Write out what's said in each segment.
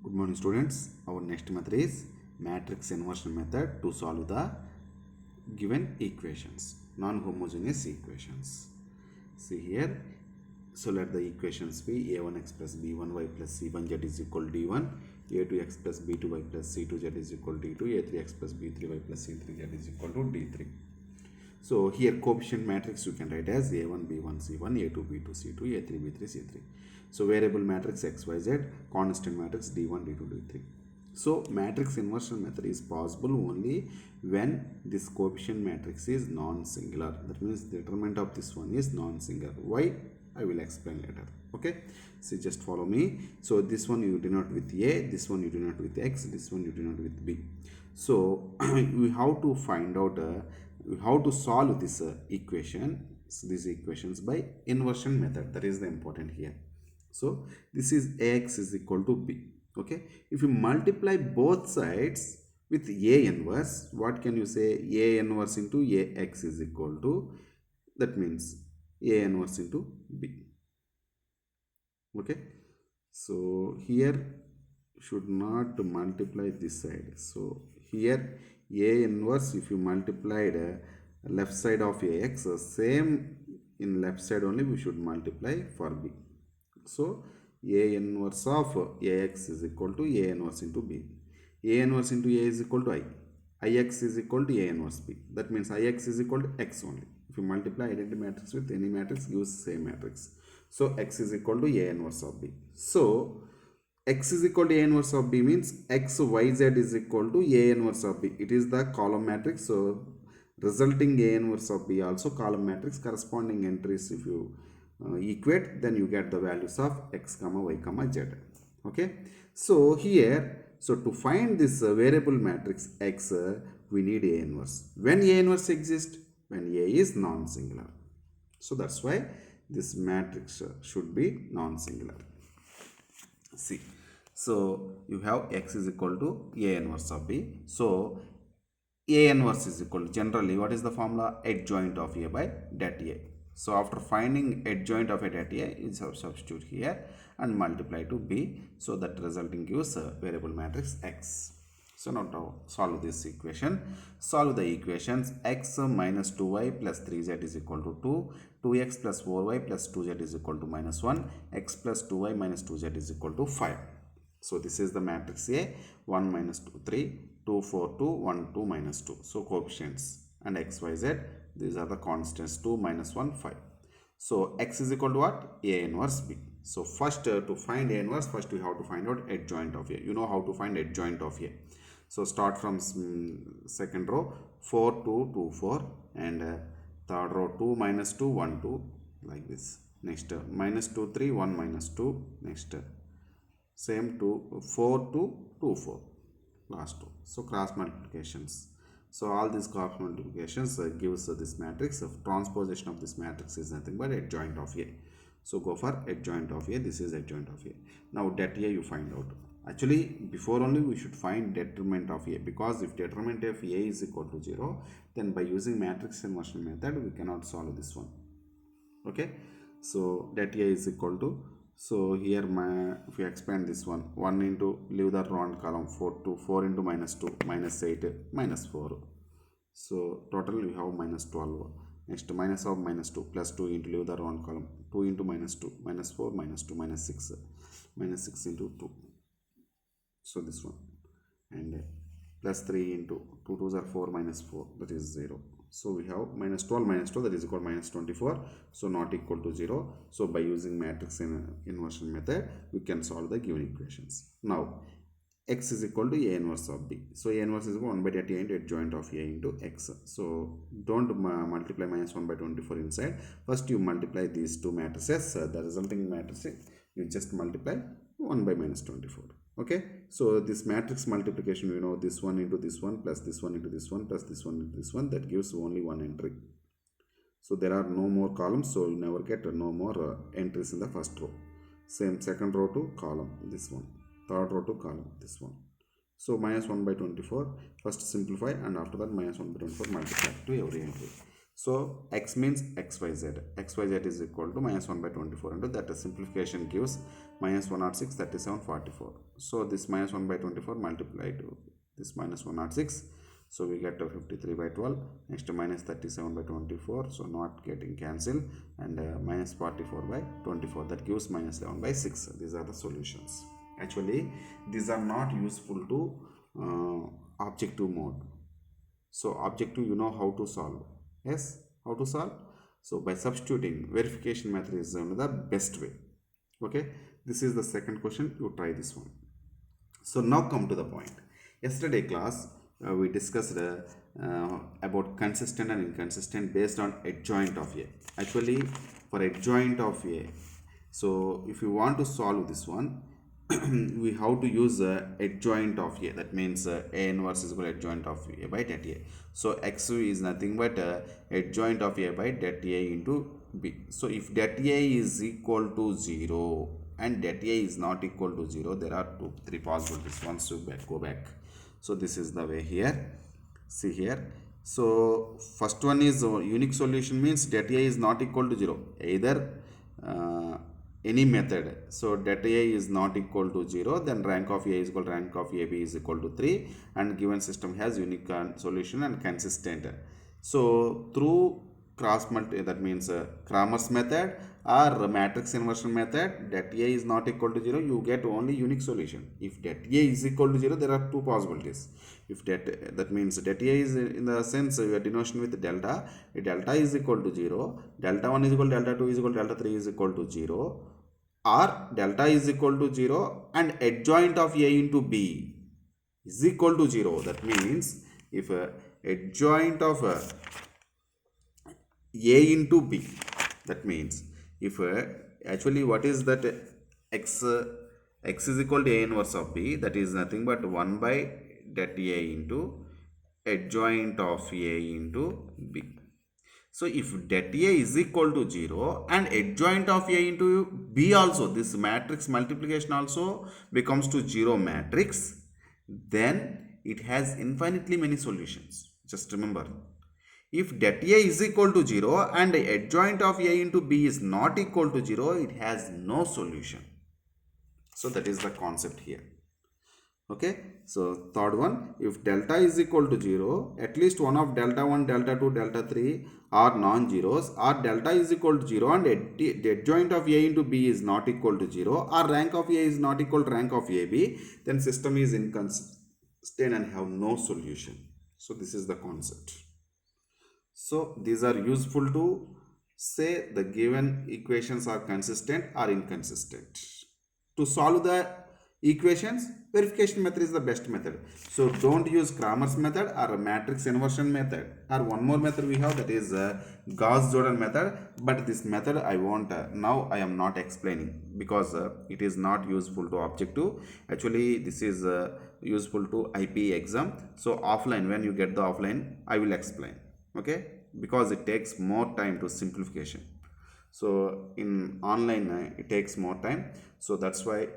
Good morning, students. Our next method is matrix inversion method to solve the given equations, non-homogeneous equations. See here, so let the equations be a1x plus b1y plus c1z is equal to d1, a2x plus b2y plus c2z is equal to d2, a3x plus b3y plus c3z is equal to d3. So here coefficient matrix you can write as a1 b1 c1, a2 b2 c2, a3 b3 c3. So variable matrix x y z, constant matrix d1 d2 d3. So matrix inversion method is possible only when this coefficient matrix is non-singular. That means the determinant of this one is non-singular. Why? I will explain later. Okay, so just follow me. So this one you denote with a, this one you denote with x, this one you denote with b. So we have to find out how to solve this equation, these equations by inversion method. That is the important here. So this is ax is equal to b. Okay, if you multiply both sides with a inverse, what can you say? A inverse into ax is equal to, that means a inverse into b. Okay, so here should not multiply this side. So here a inverse, if you multiplied left side of ax, same in left side only we should multiply for b. So a inverse of ax is equal to a inverse into b. A inverse into a is equal to I. Ix is equal to a inverse b. That means Ix is equal to x only. If you multiply identity matrix with any matrix, gives same matrix. So x is equal to a inverse of b. So x is equal to a inverse of b means x y z is equal to a inverse of b. It is the column matrix. So resulting a inverse of b also column matrix. Corresponding entries if you equate, then you get the values of x comma y comma z. Okay, so here, so to find this variable matrix x, we need a inverse. When a inverse exists? When a is non-singular. So that's why this matrix should be non-singular. See, so you have x is equal to a inverse of b. So a inverse is equal to, generally what is the formula? Adjoint of a by det a. So after finding adjoint of a det a, you substitute here and multiply to b. So that resulting gives a variable matrix x. So now to solve this equation, solve the equations x minus 2y plus 3z is equal to 2, 2x plus 4y plus 2z is equal to minus 1, x plus 2y minus 2z is equal to 5. So this is the matrix A, 1 minus 2, 3, 2, 4, 2, 1, 2, minus 2. So coefficients and x, y, z, these are the constants, 2, minus 1, 5. So x is equal to what? A inverse b. So first to find A inverse, first we have to find out adjoint of A. You know how to find adjoint of A. So start from second row, 4, 2, 2, 4, and third row 2, minus 2, 1, 2, like this. Next minus 2, 3, 1, minus 2, next same 2, 4, 2, 2, 4, last two. So cross multiplications. So all these cross multiplications gives this matrix. Transposition of this matrix is nothing but adjoint of A. So go for adjoint of A. This is adjoint of A. Now det A you find out. Actually before only we should find determinant of A, because if determinant of A is equal to 0, then by using matrix inversion method we cannot solve this one. Okay, so det A is equal to, so here if you expand this one, 1 into, leave the row and column, 4 to 4 into minus 2, minus 8, minus 4. So total we have minus 12. Next minus of minus 2, plus 2 into, leave the row and column, 2 into minus 2, minus 4, minus 2, minus 6, minus 6 into 2. So this one, and plus 3 into 2 2s are 4, minus 4, that is 0. So we have minus 12 minus 2, that is equal to minus 24. So not equal to 0. So by using matrix inversion method, we can solve the given equations. Now x is equal to a inverse of b. So a inverse is equal to 1 by det a into adjoint of a into x. So don't multiply minus 1 by 24 inside. First you multiply these two matrices. The resulting matrix you just multiply 1 by minus 24. Okay, so this matrix multiplication, you know, this one into this one plus this one into this one plus this one into this one, that gives only one entry. So there are no more columns, so you never get no more entries in the first row. Same second row to column, this one, third row to column, this one. So minus 1 by 24, first simplify, and after that minus 1 by 24 multiply to every entry. So x means xyz. Xyz is equal to minus 1 by 24 into that simplification gives minus 106, 37, 44. So this minus 1 by 24 multiplied to this minus 106. So we get a 53 by 12. Next minus 37 by 24. So not getting cancelled. And minus 44 by 24. That gives minus 11 by 6. These are the solutions. Actually, these are not useful to objective mode. So objective, you know how to solve. Yes, how to solve? So by substituting, verification method is the best way. Okay, this is the second question. You try this one. So now come to the point. Yesterday class we discussed about consistent and inconsistent based on adjoint of A. Actually, for adjoint of A, so if you want to solve this one, we have to use adjoint of A. That means A inverse is equal to adjoint of A by det A. So x is nothing but adjoint of A by det A into B. So if det A is equal to 0 and det A is not equal to 0, there are three possibilities. Once you go back. So this is the way here. See here. So first one is unique solution means det A is not equal to 0. Either any method. So det A is not equal to 0, then rank of A is equal to rank of AB is equal to 3, and given system has unique solution and consistent. So through cross multi, that means Cramer's method or matrix inversion method, det A is not equal to 0, you get only unique solution. If det A is equal to 0, there are two possibilities. If that means det A is in the sense we are denotion with delta. If delta is equal to 0, delta 1 is equal to delta 2 is equal to delta 3 is equal to 0, or delta is equal to 0 and adjoint of A into B is equal to 0. That means if adjoint of A into B, that means if actually what is that x is equal to A inverse of B, that is nothing but 1 by det A into adjoint of A into B. So if det A is equal to 0 and adjoint of A into B also, this matrix multiplication also becomes to 0 matrix, then it has infinitely many solutions. Just remember, if det A is equal to 0 and adjoint of A into B is not equal to 0, it has no solution. So that is the concept here. Okay, so third one, if delta is equal to 0, at least one of delta 1, delta 2, delta 3 are non-zeros, or delta is equal to 0 and the adjoint of A into B is not equal to 0, or rank of A is not equal to rank of AB, then system is inconsistent and have no solution. So this is the concept. So these are useful to say the given equations are consistent or inconsistent. To solve the equations, verification method is the best method. So don't use Cramer's method or matrix inversion method, or one more method we have, that is Gauss-Jordan method. But this method I won't now I am not explaining because it is not useful to objective. Actually this is useful to IP exam. So offline, when you get the offline, I will explain. Okay, because it takes more time to simplification. So in online it takes more time. So that's why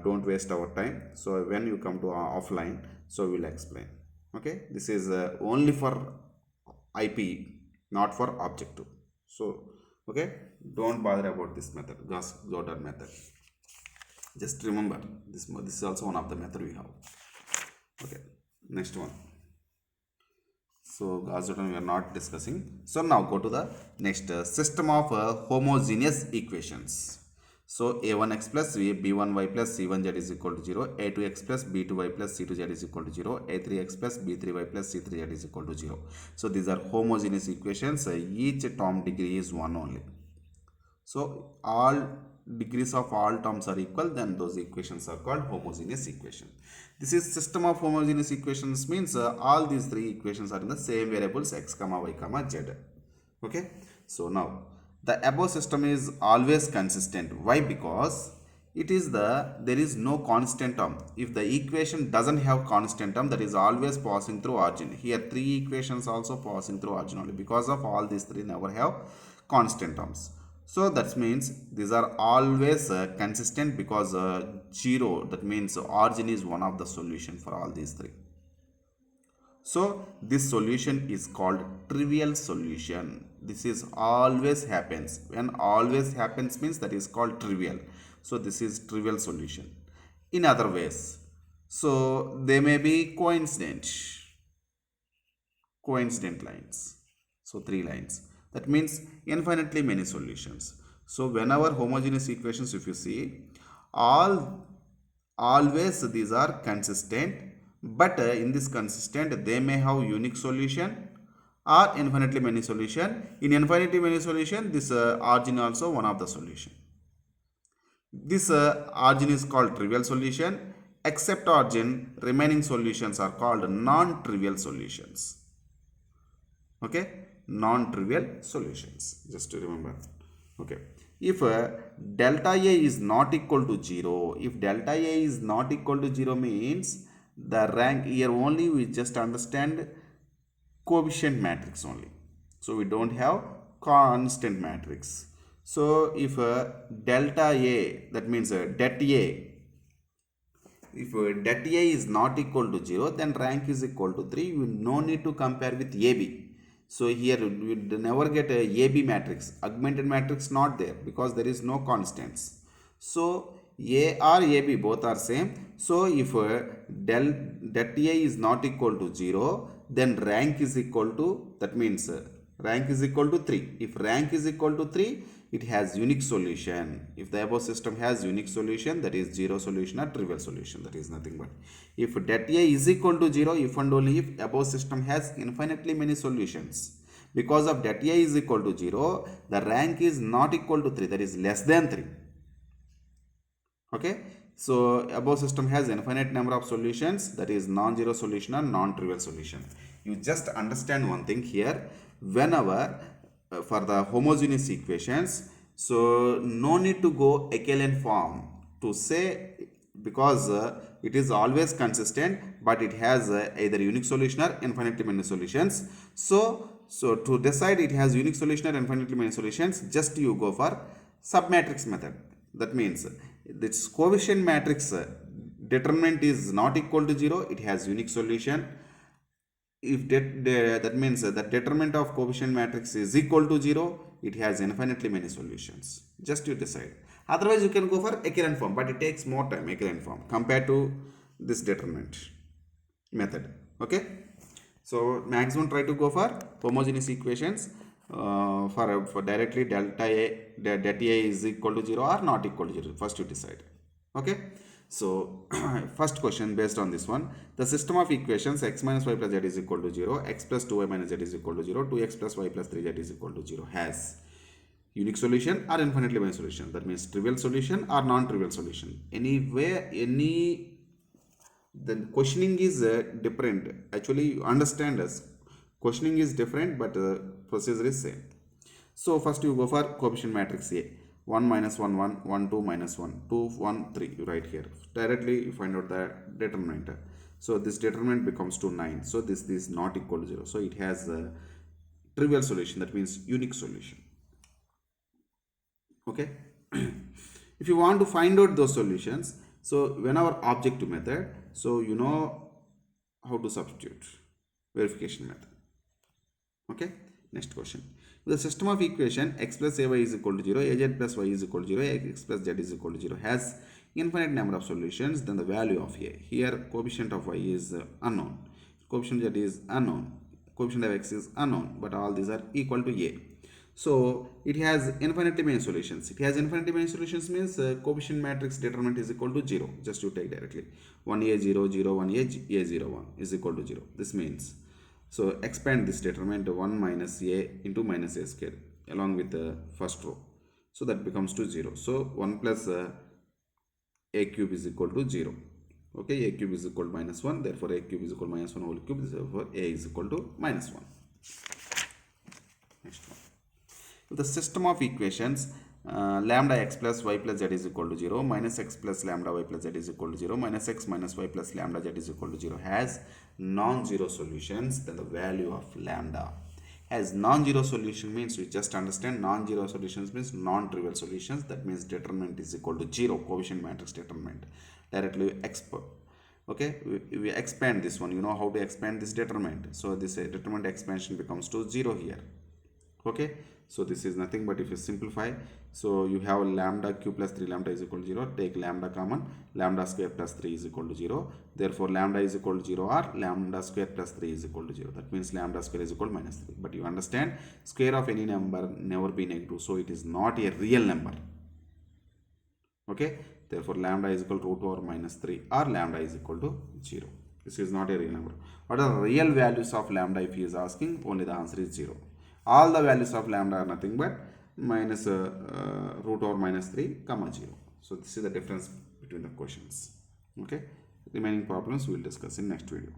don't waste our time. So when you come to offline, so we'll explain. Okay, this is only for IP, not for objective. So okay, don't bother about this method, Gauss-Jordan method. Just remember this is also one of the method we have. Okay, next one. So Gauss-Jordan we are not discussing. So now go to the next system of homogeneous equations. So a1x plus b1y plus c1z is equal to 0, a2x plus b2y plus c2z is equal to 0, a3x plus b3y plus c3z is equal to 0. So these are homogeneous equations. Each term degree is 1 only. So all degrees of all terms are equal, then those equations are called homogeneous equation. This is system of homogeneous equations means all these three equations are in the same variables x comma y comma z. Okay, so now the above system is always consistent. Why? Because it is there is no constant term. If the equation doesn't have constant term, that is always passing through origin. Here three equations also passing through origin only, because of all these three never have constant terms. So that means these are always consistent, because 0, that means origin is one of the solution for all these three. So this solution is called trivial solution. This is always happens. When always happens means that is called trivial. So this is trivial solution. In other ways, so they may be coincident lines. So three lines, that means infinitely many solutions. So whenever homogeneous equations, if you see, all always these are consistent, but in this consistent they may have unique solution or infinitely many solution. In infinitely many solution, this origin also one of the solution. This origin is called trivial solution. Except origin, remaining solutions are called non-trivial solutions. Okay, non-trivial solutions, just to remember. Okay, if delta a is not equal to 0, if delta a is not equal to 0 means the rank here only we just understand coefficient matrix only, so we don't have constant matrix. So if delta a, that means det a, if det a is not equal to 0, then rank is equal to 3. You no need to compare with AB. So here you never get a AB matrix. Augmented matrix not there because there is no constants. So A or AB both are same. So if det A is not equal to 0, then rank is equal to, that means rank is equal to 3. If rank is equal to 3, it has unique solution. If the above system has unique solution, that is 0 solution or trivial solution, that is nothing but. If det A is equal to 0, if and only if above system has infinitely many solutions. Because of det A is equal to 0, the rank is not equal to 3, that is less than 3. Okay, so above system has infinite number of solutions, that is non-zero solution or non-trivial solution. You just understand one thing here, whenever for the homogeneous equations, so no need to go echelon form to say, because it is always consistent, but it has either unique solution or infinitely many solutions. So to decide it has unique solution or infinitely many solutions, just you go for submatrix method. That means this coefficient matrix determinant is not equal to 0, it has unique solution. If that means the determinant of coefficient matrix is equal to 0, it has infinitely many solutions. Just you decide. Otherwise you can go for echelon form, but it takes more time, echelon form, compared to this determinant method. Okay, so maximum try to go for homogeneous equations for directly delta a, delta a is equal to 0 or not equal to 0. First you decide. Okay, so first question based on this one, the system of equations x minus y plus z is equal to 0, x plus 2y minus z is equal to 0, 2x plus y plus 3z is equal to 0 has unique solution or infinitely many solution. That means trivial solution or non-trivial solution. Anywhere, the questioning is different. Actually, you understand us. Questioning is different, but procedure is same. So first you go for coefficient matrix A. 1 minus 1 1, 1 2 minus 1 2 1 3. You write here. Directly you find out the determinant. So this determinant becomes to 9. So this is not equal to 0. So it has a trivial solution. That means unique solution. Okay. If you want to find out those solutions, so whenever objective method, so you know how to substitute verification method. Okay, next question. The system of equation x plus ay is equal to 0, az plus y is equal to 0, x plus z is equal to 0 has infinite number of solutions, then the value of a. Here coefficient of y is unknown, coefficient z is unknown, coefficient of x is unknown, but all these are equal to a. So it has infinitely many solutions. It has infinitely many solutions means coefficient matrix determinant is equal to 0. Just you take directly 1a 0 0 1a 0 1 is equal to 0. This means, so expand this determinant 1 minus a into minus a square along with the first row. So that becomes to 0. So 1 plus a cube is equal to 0. Okay, a cube is equal to minus 1. Therefore a cube is equal to minus 1 whole cube. Therefore a is equal to minus 1. Next one. The system of equations lambda x plus y plus z is equal to 0, minus x plus lambda y plus z is equal to 0, minus x minus y plus lambda z is equal to 0 has non-zero solutions, then the value of lambda. Has non-zero solution means, you just understand non-zero solutions means non-trivial solutions. That means determinant is equal to 0, coefficient matrix determinant. Directly export. Okay, we expand this one. You know how to expand this determinant. So this determinant expansion becomes to 0 here. Okay, so this is nothing but if you simplify, so you have lambda q plus 3 lambda is equal to 0, take lambda common, lambda square plus 3 is equal to 0, therefore lambda is equal to 0 or lambda square plus 3 is equal to 0. That means lambda square is equal to minus 3. But you understand, square of any number never be negative, so it is not a real number. Okay, therefore lambda is equal to root over minus 3 or lambda is equal to 0. This is not a real number. What are the real values of lambda? If he is asking, only the answer is 0. All the values of lambda are nothing but minus root over minus 3 comma 0. So this is the difference between the questions. Okay, remaining problems we will discuss in next video.